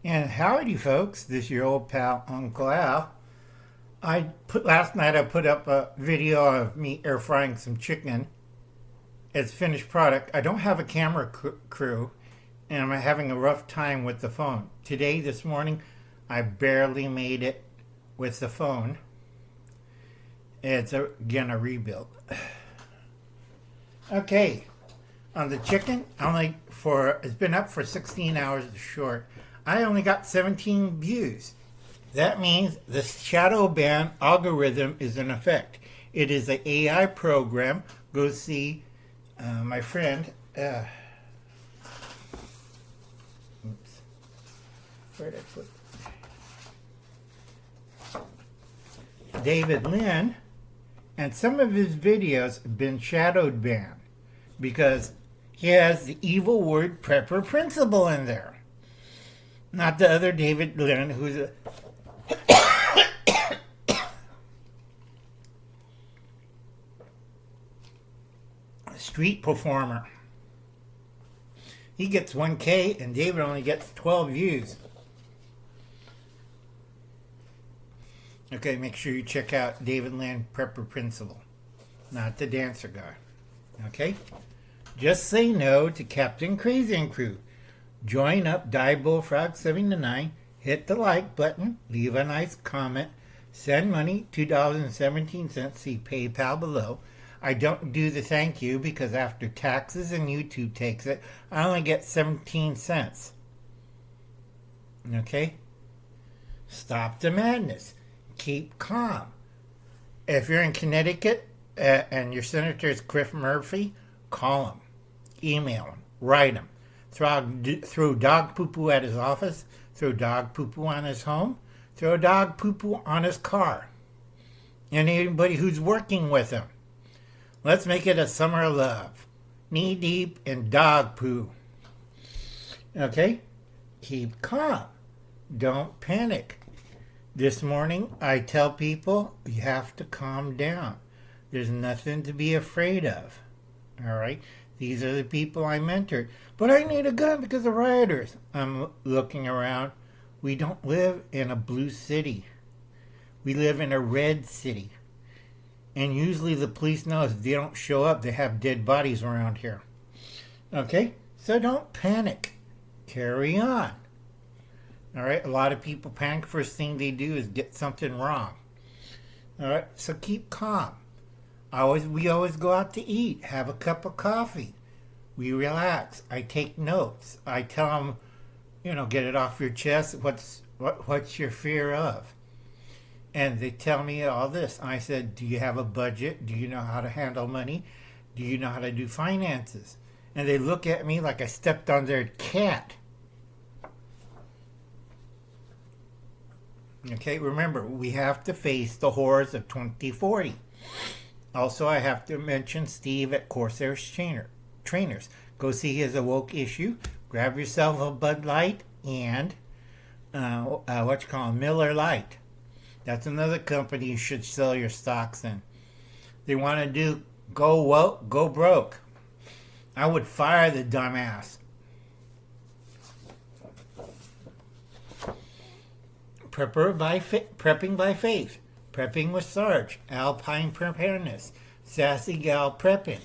And howdy, folks. This is your old pal, Uncle Al. Last night I put up a video of me air frying some chicken. It's finished product. I don't have a camera crew, and I'm having a rough time with the phone. This morning, I barely made it with the phone. It's again a rebuild. Okay, on the chicken, it's been up for 16 hours short. I only got 17 views. That means the shadow ban algorithm is in effect. It is an AI program. Go see my friend. Where did I put it? David Lynn, and some of his videos have been shadowed banned because he has the evil word prepper principle in there. Not the other David Lynn, who's a street performer. He gets 1K and David only gets 12 views. Okay, make sure you check out David Lynn Prepper Principle, not the dancer guy. Okay? Just say no to Captain Crazy and Crew. Join up Diebulfrog 79, hit the like button, leave a nice comment, send money, $2.17, see PayPal below. I don't do the thank you because after taxes and YouTube takes it, I only get 17 cents. Okay? Stop the madness. Keep calm. If you're in Connecticut and your senator is Chris Murphy, call him, email him, write him. Throw dog poo-poo at his office, throw dog poo-poo on his home, throw dog poo-poo on his car. And anybody who's working with him. Let's make it a summer of love. Knee deep in dog poo. Okay? Keep calm. Don't panic. This morning, I tell people, you have to calm down. There's nothing to be afraid of. All right? These are the people I mentored. But I need a gun because of rioters. I'm looking around. We don't live in a blue city. We live in a red city. And usually the police know if they don't show up, they have dead bodies around here. Okay? So don't panic. Carry on. All right? A lot of people panic. First thing they do is get something wrong. All right? So keep calm. We always go out to eat, have a cup of coffee. We relax. I take notes. I tell them, get it off your chest. What's your fear of? And they tell me all this. I said, do you have a budget? Do you know how to handle money? Do you know how to do finances? And they look at me like I stepped on their cat. Okay, remember, we have to face the horrors of 2040. Also, I have to mention Steve at Corsair's Trainers. Go see his Awoke issue. Grab yourself a Bud Light and Miller Lite. That's another company you should sell your stocks in. They want to do go woke, go broke. I would fire the dumbass. Prepping by faith. Prepping with Sarge, Alpine Preparedness, Sassy Gal Prepping,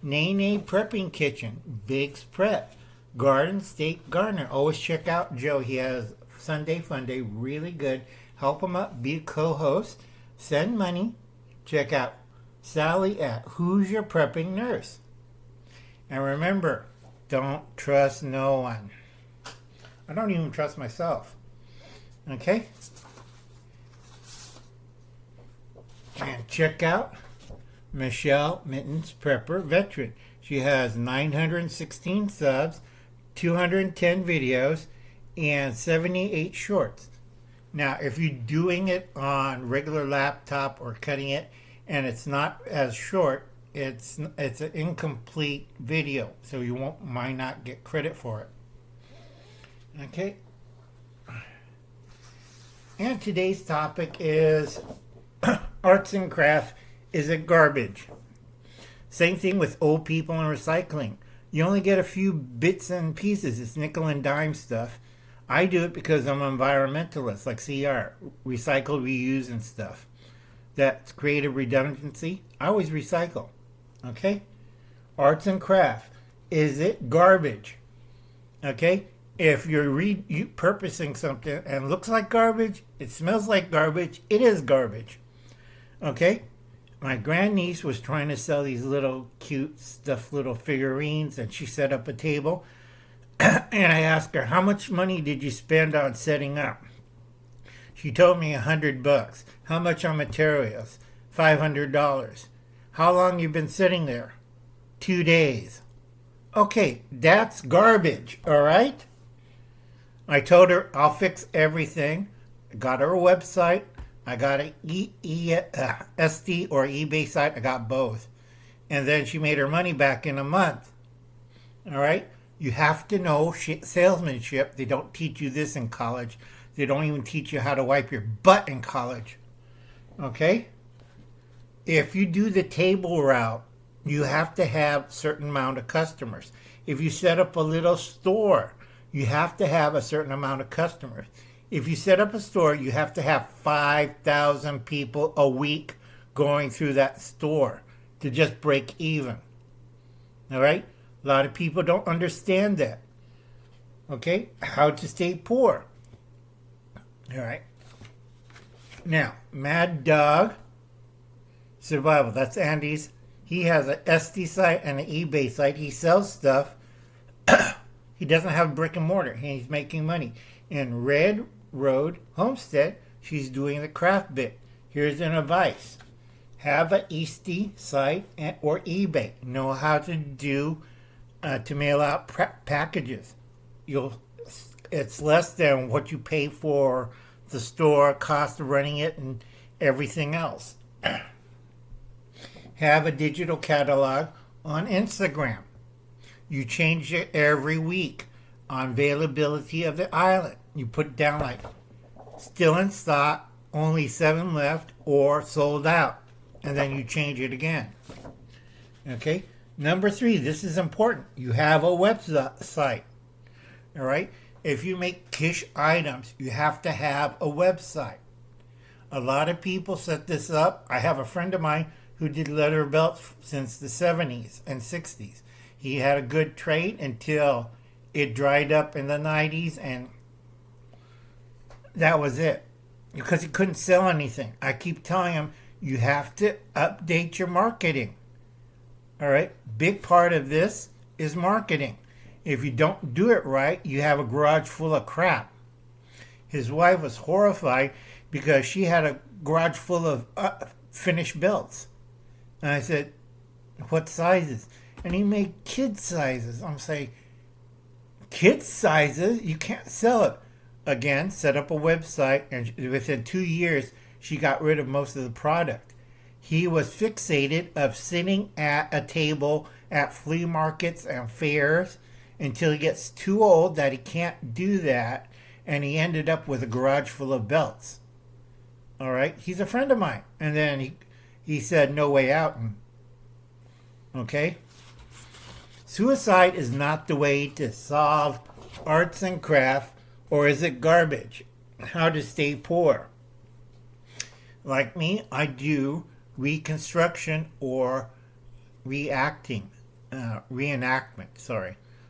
Nene Prepping Kitchen, Biggs Prep, Garden State Gardener. Always check out Joe. He has Sunday Fun Day, really good. Help him up, be a co-host, send money. Check out Sally at Who's Your Prepping Nurse. And remember, don't trust no one. I don't even trust myself. Okay? And check out Michelle Mittens Prepper Veteran. She has 916 subs, 210 videos, and 78 shorts. Now, if you're doing it on regular laptop or cutting it, and it's not as short, it's an incomplete video, so you might not get credit for it. Okay. And today's topic is arts and craft. Is it garbage? Same thing with old people and recycling. You only get a few bits and pieces. It's nickel and dime stuff. I do it because I'm an environmentalist, like CR, recycle, reuse, and stuff. That's creative redundancy. I always recycle. Okay? Arts and craft. Is it garbage? Okay? If you're repurposing something and looks like garbage, it smells like garbage, it is garbage. Okay? My grandniece was trying to sell these little cute stuffed little figurines, and she set up a table. And I asked her, how much money did you spend on setting up? She told me $100. How much on materials? $500. How long you been sitting there? 2 days. Okay, that's garbage, all right? I told her I'll fix everything. I got her a website. I got an SD or eBay site. I got both. And then she made her money back in a month. All right? You have to know salesmanship. They don't teach you this in college. They don't even teach you how to wipe your butt in college. Okay? If you do the table route, you have to have a certain amount of customers. If you set up a little store, you have to have a certain amount of customers. If you set up a store, you have to have 5,000 people a week going through that store to just break even. All right? A lot of people don't understand that. Okay? How to stay poor. All right. Now, Mad Dog Survival. That's Andy's. He has an SD site and an eBay site. He sells stuff. He doesn't have brick and mortar. He's making money. In Red Road Homestead, she's doing the craft bit. Here's an advice. Have an Easty site or eBay. Know how to do to mail out packages. It's less than what you pay for the store, cost of running it, and everything else. Have a digital catalog on Instagram. You change it every week on availability of the island. You put down like still in stock, only 7 left, or sold out. And then you change it again. Okay? Number 3, this is important. You have a website. All right? If you make kish items, you have to have a website. A lot of people set this up. I have a friend of mine who did leather belts since the 70s and 60s. He had a good trade until it dried up in the 90s, and that was it. Because he couldn't sell anything. I keep telling him, you have to update your marketing. All right? Big part of this is marketing. If you don't do it right, you have a garage full of crap. His wife was horrified because she had a garage full of finished belts. And I said, what sizes? And he made kid sizes. I'm saying, kid sizes? You can't sell it. Again, set up a website, and within 2 years, she got rid of most of the product. He was fixated of sitting at a table at flea markets and fairs until he gets too old that he can't do that, and he ended up with a garage full of belts. All right? He's a friend of mine. And then he said, no way out. Okay? Suicide is not the way to solve arts and craft, or is it garbage? How to stay poor. Like me, I do reconstruction or reenactment,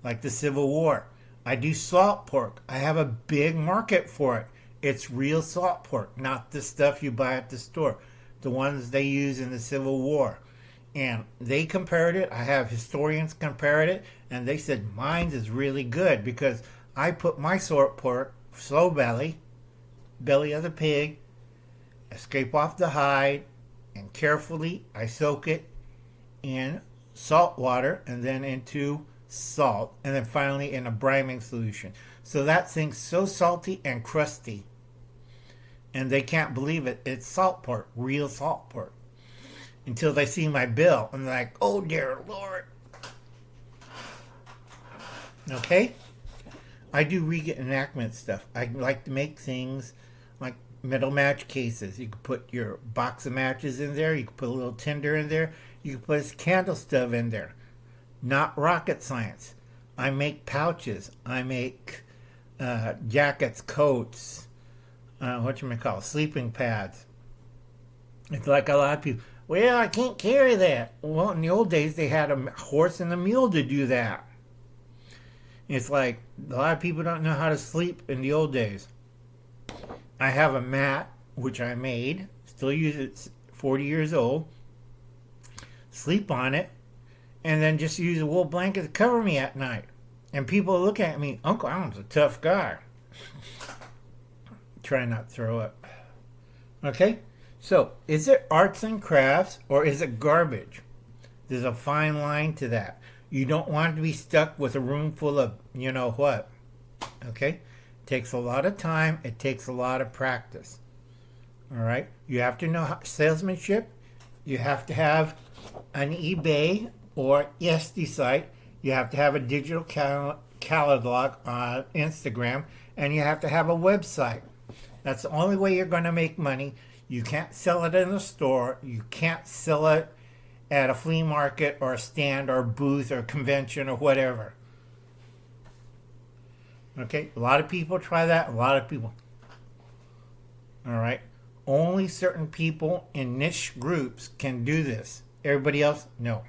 like the Civil War. I do salt pork. I have a big market for it. It's real salt pork, not the stuff you buy at the store. The ones they use in the Civil War. And they compared it. I have historians compared it, and they said mine is really good because I put my salt pork, slow belly of the pig, I scrape off the hide, and carefully I soak it in salt water and then into salt, and then finally in a briming solution. So that thing's so salty and crusty, and they can't believe it. It's salt pork, real salt pork. Until they see my bill, and they're like, oh dear Lord. Okay? I do reenactment stuff. I like to make things like metal match cases. You can put your box of matches in there. You can put a little tinder in there. You can put a candle stub in there. Not rocket science. I make pouches. I make jackets, coats, sleeping pads. It's like a lot of people, well, I can't carry that. Well, in the old days, they had a horse and a mule to do that. It's like a lot of people don't know how to sleep in the old days. I have a mat, which I made, still use it, 40 years old. Sleep on it, and then just use a wool blanket to cover me at night. And people look at me, Uncle Alan's a tough guy. Try not to throw up. Okay? So, is it arts and crafts or is it garbage? There's a fine line to that. You don't want to be stuck with a room full of you know what. Okay? It takes a lot of time. It takes a lot of practice. All right? You have to know salesmanship. You have to have an eBay or Etsy site. You have to have a digital catalog on Instagram. And you have to have a website. That's the only way you're going to make money. You can't sell it in the store. You can't sell it at a flea market or a stand or a booth or convention or whatever. Okay? A lot of people try that. A lot of people. All right? Only certain people in niche groups can do this. Everybody else, no.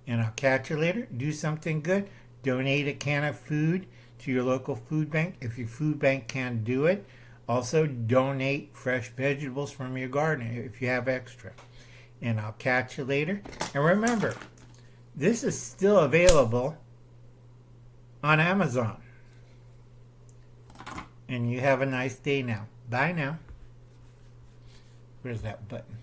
And I'll catch you later. Do something good. Donate a can of food to your local food bank if your food bank can't do it. Also, donate fresh vegetables from your garden if you have extra. And I'll catch you later. And remember, this is still available on Amazon. And you have a nice day now. Bye now. Where's that button?